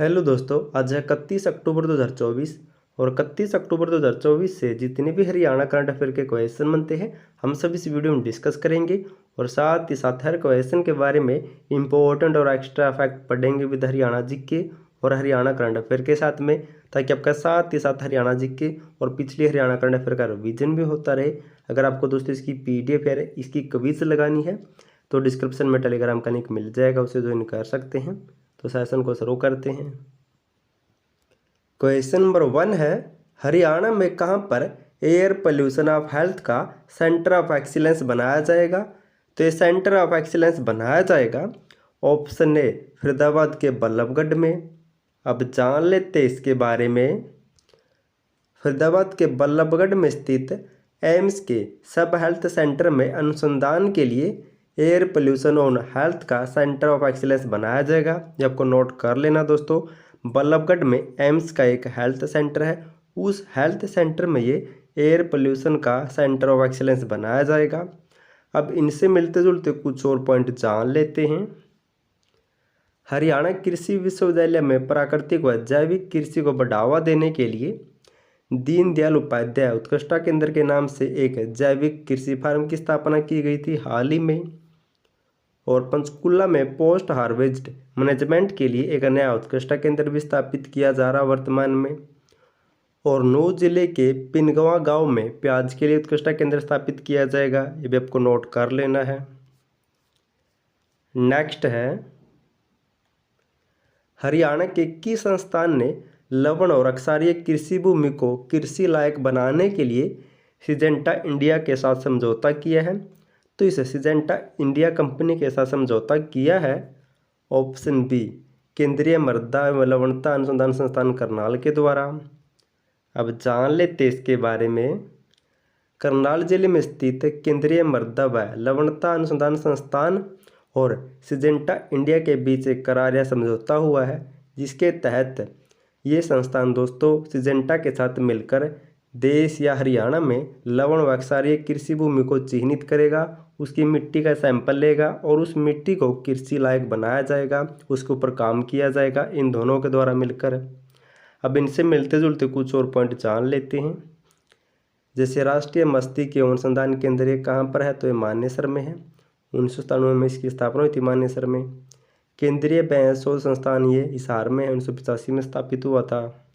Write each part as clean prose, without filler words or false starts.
Hello दोस्तों, आज है 31 अक्टूबर 2024 और 31 अक्टूबर 2024 से जितने भी हरियाणा करंट अफेयर के क्वेश्चन बनते हैं हम सब इस वीडियो में डिस्कस करेंगे और साथ ही साथ हर क्वेश्चन के बारे में इंपॉर्टेंट और एक्स्ट्रा फैक्ट पढ़ेंगे विद हरियाणा जीके और हरियाणा करंट अफेयर के साथ में, ताकि आपका साथ ही साथ हरियाणा जीके और पिछली हरियाणा करंट अफेयर का रिवीजन भी होता रहे। अगर आपको दोस्तों इसकी PDF है, इसकी क्विज लगानी है तो डिस्क्रिप्शन में टेलीग्राम का लिंक मिल जाएगा, उसे ज्वाइन कर सकते हैं। तो सेशन को शुरू करते हैं। क्वेश्चन नंबर 1 है, हरियाणा में कहां पर एयर पोल्यूशन ऑफ हेल्थ का सेंटर ऑफ एक्सीलेंस बनाया जाएगा? तो ये सेंटर ऑफ एक्सीलेंस बनाया जाएगा ऑप्शन ए फरीदाबाद के बल्लभगढ़ में। अब जान लेते इसके बारे में। फरीदाबाद के बल्लभगढ़ में स्थित एम्स के सब हेल्थ सेंटर में अनुसंधान के लिए एयर पोल्यूशन ऑन हेल्थ का सेंटर ऑफ एक्सीलेंस बनाया जाएगा। ये आपको नोट कर लेना दोस्तों। बल्लभगढ़ में एम्स का एक हेल्थ सेंटर है, उस हेल्थ सेंटर में ये एयर पोल्यूशन का सेंटर ऑफ एक्सीलेंस बनाया जाएगा। अब इनसे मिलते जुलते कुछ और पॉइंट जान लेते हैं। हरियाणा कृषि विश्वविद्यालय में प्राकृतिक व जैविक कृषि को बढ़ावा देने के लिए दीनदयाल उपाध्याय उत्कृष्टता केंद्र के नाम से एक जैविक कृषि फार्म की स्थापना की गई थी हाल ही में। और पंचकुला में पोस्ट हार्वेस्ट मैनेजमेंट के लिए एक नया उत्कृष्टता केंद्र भी स्थापित किया जा रहा वर्तमान में। और नूह जिले के पिनगवा गांव में प्याज के लिए उत्कृष्टता केंद्र स्थापित किया जाएगा, ये भी आपको नोट कर लेना है। नेक्स्ट है, हरियाणा के किस संस्थान ने लवण और अक्षारीय कृषि भूमि को कृषि लायक बनाने के लिए सिजेंटा इंडिया के साथ समझौता किया है? तो इस सिजेंटा इंडिया कंपनी के साथ समझौता किया है ऑप्शन बी केंद्रीय मृदा एवं लवणता अनुसंधान संस्थान करनाल के द्वारा। अब जान लेते इसके बारे में। करनाल जिले में स्थित केंद्रीय मृदा व लवणता अनुसंधान संस्थान और सिजेंटा इंडिया के बीच एक करार या समझौता हुआ है, जिसके तहत ये संस्थान दोस्तों सिजेंटा के साथ मिलकर देश या हरियाणा में लवण व क्षारीय कृषि भूमि को चिन्हित करेगा, उसकी मिट्टी का सैंपल लेगा और उस मिट्टी को कृषि लायक बनाया जाएगा, उसके ऊपर काम किया जाएगा इन दोनों के द्वारा मिलकर। अब इनसे मिलते जुलते कुछ और पॉइंट जान लेते हैं। जैसे राष्ट्रीय मस्तिष्क अनुसंधान केंद्र ये कहाँ पर है? तो ये मानेसर में है। 1997 में इसकी स्थापना हुई थी मानेसर में। केंद्रीय शोध संस्थान ये हिसार में 1985 में स्थापित हुआ था।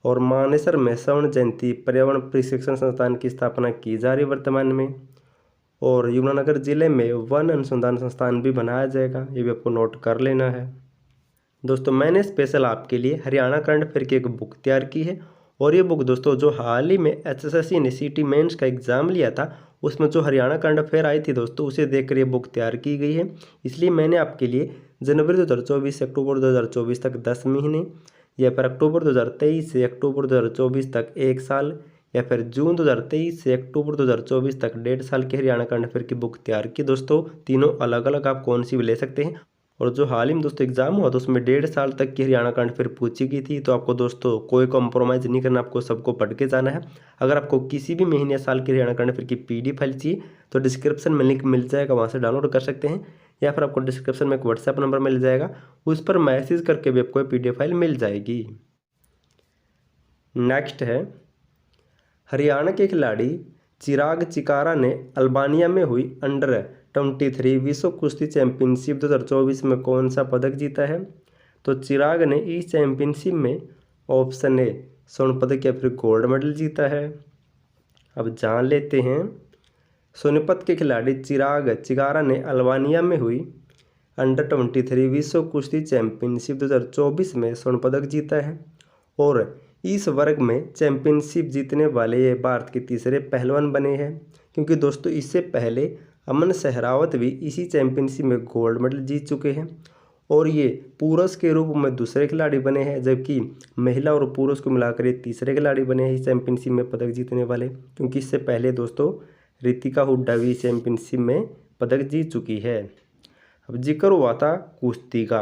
और मानेसर में स्वर्ण जयंती पर्यावरण प्रशिक्षण संस्थान की स्थापना की जा रही वर्तमान में। और यमुनानगर जिले में वन अनुसंधान संस्थान भी बनाया जाएगा, ये भी आपको नोट कर लेना है। दोस्तों मैंने स्पेशल आपके लिए हरियाणा करंट अफेयर की एक बुक तैयार की है, और ये बुक दोस्तों जो हाल ही में HSSC ने CT मेंस का एग्ज़ाम लिया था उसमें जो हरियाणा करंट अफेयर आई थी दोस्तों, उसे देखकर ये बुक तैयार की गई है। इसलिए मैंने आपके लिए जनवरी 2024 से अक्टूबर 2024 तक 10 महीने, या फिर अक्टूबर 2023 से अक्टूबर 2024 तक 1 साल, या फिर जून 2023 से अक्टूबर 2024 तक 1.5 साल की हरियाणा करंट अफेयर की बुक तैयार की दोस्तों। तीनों अलग अलग आप कौन सी भी ले सकते हैं। और जो हाल ही में दोस्तों एग्जाम हुआ तो उसमें 1.5 साल तक की हरियाणा करंट अफेयर पूछी गई थी। तो आपको दोस्तों कोई कॉम्प्रोमाइज़ नहीं करना, आपको सबको पढ़ के जाना है। अगर आपको किसी भी महीने या साल की हरियाणा करंट अफेयर की PDF फाइल चाहिए तो डिस्क्रिप्शन में लिंक मिल जाएगा, वहाँ से डाउनलोड कर सकते हैं, या फिर आपको डिस्क्रिप्शन में एक WhatsApp नंबर मिल जाएगा, उस पर मैसेज करके भी आपको PDF फाइल मिल जाएगी। नेक्स्ट है, हरियाणा के खिलाड़ी चिराग चिकारा ने अल्बानिया में हुई अंडर-23 विश्व कुश्ती चैंपियनशिप 2024 में कौन सा पदक जीता है? तो चिराग ने इस चैंपियनशिप में ऑप्शन ए स्वर्ण पदक या फिर गोल्ड मेडल जीता है। अब जान लेते हैं। सोनीपत के खिलाड़ी चिराग चिकारा ने अल्बानिया में हुई अंडर-23 विश्व कुश्ती चैंपियनशिप 2024 में स्वर्ण पदक जीता है, और इस वर्ग में चैंपियनशिप जीतने वाले ये भारत के तीसरे पहलवान बने हैं। क्योंकि दोस्तों इससे पहले अमन सहरावत भी इसी चैंपियनशिप में गोल्ड मेडल जीत चुके हैं, और ये पुरुष के रूप में दूसरे खिलाड़ी बने हैं, जबकि महिला और पुरुष को मिलाकर ये तीसरे खिलाड़ी बने हैं इस चैंपियनशिप में पदक जीतने वाले। क्योंकि इससे पहले दोस्तों रितिका हुड्डा भी चैंपियनशिप में पदक जीत चुकी है। अब जिक्र हुआ था कुश्ती का,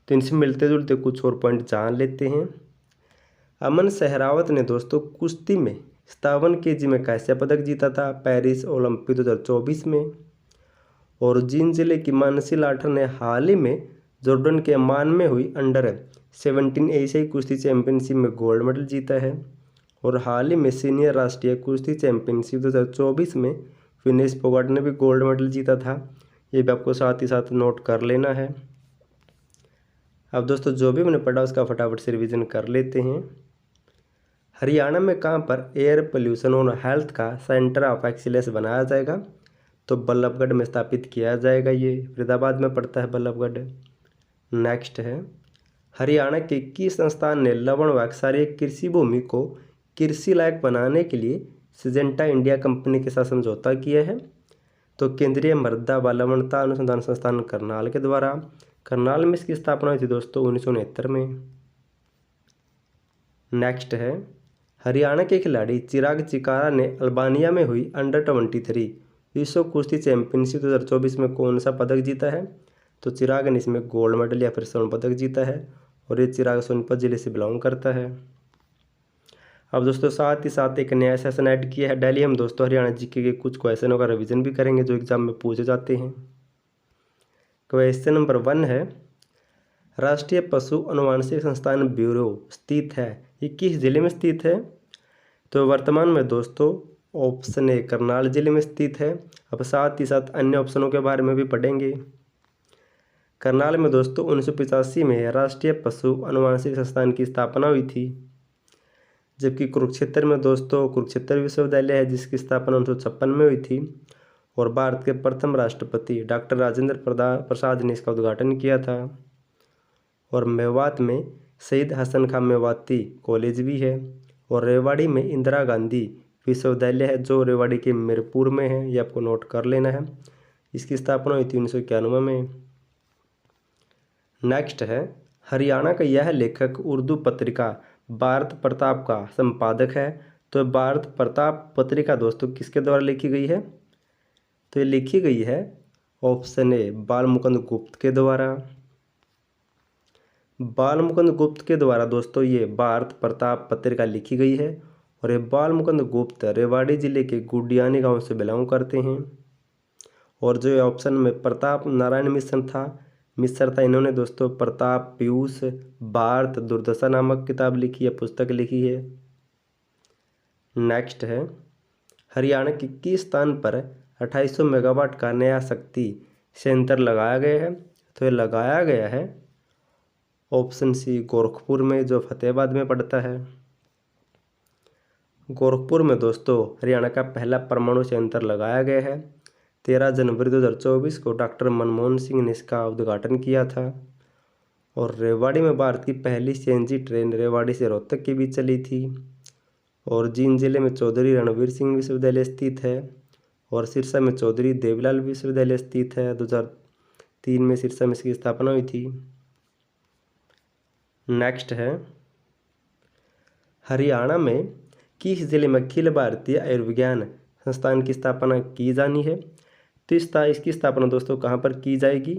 तो इनसे मिलते जुलते कुछ और पॉइंट जान लेते हैं। अमन सहरावत ने दोस्तों कुश्ती में 57 kg में कांस्य पदक जीता था पेरिस ओलंपिक 2024 में। और जींद जिले की मानसी लाठर ने हाल ही में जॉर्डन के अम्मान में हुई अंडर-17 एशियाई कुश्ती चैंपियनशिप में गोल्ड मेडल जीता है। और हाल ही में सीनियर राष्ट्रीय कुश्ती चैंपियनशिप 2024 में विनेश फोगाट ने भी गोल्ड मेडल जीता था। ये भी आपको साथ ही साथ नोट कर लेना है। अब दोस्तों जो भी मैंने पढ़ा उसका फटाफट से रिवीजन कर लेते हैं। हरियाणा में कहाँ पर एयर पोल्यूशन और हेल्थ का सेंटर ऑफ एक्सीलेंस बनाया जाएगा? तो बल्लभगढ़ में स्थापित किया जाएगा। ये फरीदाबाद में पड़ता है बल्लभगढ़। नेक्स्ट है, हरियाणा के किस संस्थान ने लवण व क्षारीय कृषि भूमि को कृषि लायक बनाने के लिए सिजेंटा इंडिया कंपनी के साथ समझौता किया है? तो केंद्रीय मृदा व लवणता अनुसंधान संस्थान करनाल के द्वारा। करनाल में इसकी स्थापना हुई थी दोस्तों 1969 में। नेक्स्ट है, हरियाणा के खिलाड़ी चिराग चिकारा ने अल्बानिया में हुई अंडर-23 विश्व कुश्ती चैंपियनशिप 2024 में कौन सा पदक जीता है? तो चिराग ने इसमें गोल्ड मेडल या फिर स्वर्ण पदक जीता है और ये चिराग सोनीपत जिले से बिलोंग करता है। अब दोस्तों साथ ही साथ एक नया सेशन ऐड किया है डेली हम दोस्तों हरियाणा जीके के कुछ क्वेश्चनों का रिवीजन भी करेंगे जो एग्जाम में पूछे जाते हैं। क्वेश्चन नंबर 1 है, राष्ट्रीय पशु अनुवांशिक संस्थान ब्यूरो स्थित है, ये किस जिले में स्थित है? तो वर्तमान में दोस्तों ऑप्शन ए करनाल जिले में स्थित है। अब साथ ही साथ अन्य ऑप्शनों के बारे में भी पढ़ेंगे। करनाल में दोस्तों 1985 में राष्ट्रीय पशु अनुवांशिक संस्थान की स्थापना हुई थी। जबकि कुरुक्षेत्र में दोस्तों कुरुक्षेत्र विश्वविद्यालय है जिसकी स्थापना 1956 में हुई थी और भारत के प्रथम राष्ट्रपति डॉक्टर राजेंद्र प्रसाद ने इसका उद्घाटन किया था। और मेवात में शहीद हसन खां मेवाती कॉलेज भी है और रेवाड़ी में इंदिरा गांधी विश्वविद्यालय है जो रेवाड़ी के मीरपुर में है, ये आपको नोट कर लेना है। इसकी स्थापना हुई थी 1991 में। नेक्स्ट है, हरियाणा का यह लेखक उर्दू पत्रिका भारत प्रताप का संपादक है। तो भारत प्रताप पत्रिका दोस्तों किसके द्वारा लिखी गई है? तो ये लिखी गई है ऑप्शन ए बालमुकुंद गुप्त के द्वारा। बालमुकुंद गुप्त के द्वारा दोस्तों ये भारत प्रताप पत्रिका लिखी गई है और ये बालमुकुंद गुप्त रेवाड़ी जिले के गुडियानी गांव से बिलोंग करते हैं। और जो ऑप्शन में प्रताप नारायण मिश्र था इन्होंने दोस्तों प्रताप पीयूष भारत दुर्दशा नामक किताब लिखी है, पुस्तक लिखी है। नेक्स्ट है, हरियाणा के किस स्थान पर 2800 मेगावाट का नया शक्ति संयंत्र लगाया गया है? तो ये लगाया गया है ऑप्शन सी गोरखपुर में जो फतेहाबाद में पड़ता है। गोरखपुर में दोस्तों हरियाणा का पहला परमाणु संयंत्र लगाया गया है। 13 जनवरी 2024 को डॉक्टर मनमोहन सिंह ने इसका उद्घाटन किया था। और रेवाड़ी में भारत की पहली सीएनजी ट्रेन रेवाड़ी से रोहतक के बीच चली थी। और जींद जिले में चौधरी रणवीर सिंह विश्वविद्यालय स्थित है और सिरसा में चौधरी देवीलाल विश्वविद्यालय स्थित है। 2003 में सिरसा में इसकी स्थापना हुई थी। नेक्स्ट है, हरियाणा में किस जिले में अखिल भारतीय आयुर्विज्ञान संस्थान की स्थापना की जानी है? तो इसकी स्थापना दोस्तों कहाँ पर की जाएगी?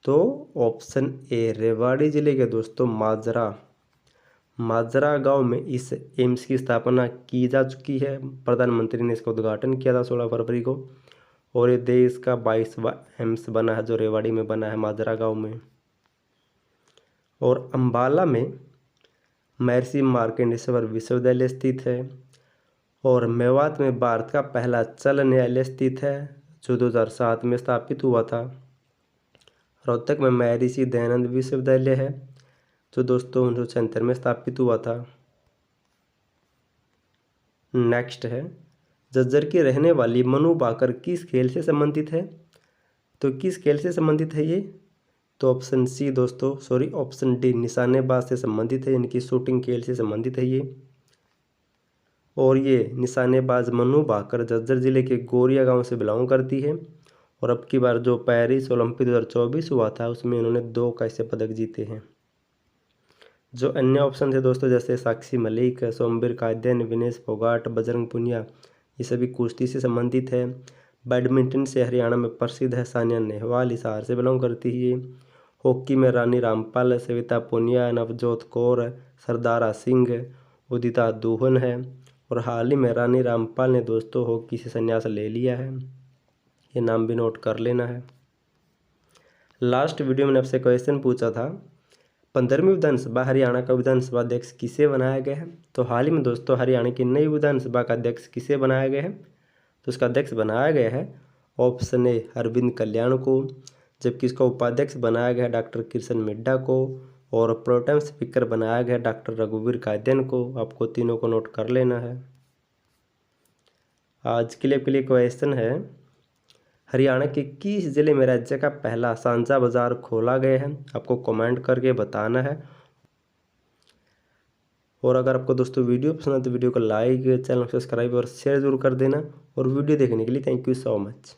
तो ऑप्शन ए रेवाड़ी जिले के दोस्तों माजरा गांव में इस एम्स की स्थापना की जा चुकी है। प्रधानमंत्री ने इसका उद्घाटन किया था 16 फरवरी को और ये देश का 22वां एम्स बना है जो रेवाड़ी में बना है माजरा गांव में। और अंबाला में महर्षि मार्कंडेश्वर विश्वविद्यालय स्थित है। और मेवात में भारत का पहला चल न्यायालय स्थित है जो 2007 में स्थापित हुआ था। रोहतक में महर्षि दयानंद विश्वविद्यालय है जो दोस्तों 1976 में स्थापित हुआ था। नेक्स्ट है, झज्जर की रहने वाली मनु भाकर किस खेल से संबंधित है? तो किस खेल से संबंधित है ये? तो ऑप्शन डी निशानेबाज से संबंधित है, इनकी शूटिंग खेल से संबंधित है ये। और ये निशानेबाज मनु भाकर झज्जर जिले के गोरिया गांव से बिलोंग करती है। और अब की बार जो पेरिस ओलंपिक 2024 हुआ था उसमें इन्होंने 2 कैसे पदक जीते हैं। जो अन्य ऑप्शन थे दोस्तों जैसे साक्षी मलिक, सोमवीर कायदेन, विनेश फोगाट, बजरंग पुनिया, ये सभी कुश्ती से संबंधित है। बैडमिंटन से हरियाणा में प्रसिद्ध है सानिया नेहवाल, हिसार से बिलोंग करती है। हॉकी में रानी रामपाल, सविता पुनिया, नवजोत कौर, सरदारा सिंह, उदिता दुहन है। और हाल ही में रानी रामपाल ने दोस्तों हॉकी से संन्यास ले लिया है, ये नाम भी नोट कर लेना है। लास्ट वीडियो में मैंने आपसे क्वेश्चन पूछा था 15वीं विधानसभा हरियाणा का विधानसभा अध्यक्ष किसे बनाया गया है। तो हाल ही में दोस्तों हरियाणा की नई विधानसभा का अध्यक्ष किसे बनाया गया है। तो इसका अध्यक्ष बनाया गया है ऑप्शन ए अरविंद कल्याण को, जबकि इसका उपाध्यक्ष बनाया गया डॉक्टर किशन मिड्डा को और प्रोटेम स्पीकर बनाया गया डॉक्टर रघुवीर कायदेन को। आपको तीनों को नोट कर लेना है। आज के लिए क्वेश्चन है हरियाणा के किस जिले में राज्य का पहला सांझा बाजार खोला गया है। आपको कमेंट करके बताना है। और अगर आपको दोस्तों वीडियो पसंद है तो वीडियो को लाइक, चैनल सब्सक्राइब और शेयर जरूर कर देना। और वीडियो देखने के लिए थैंक यू सो मच।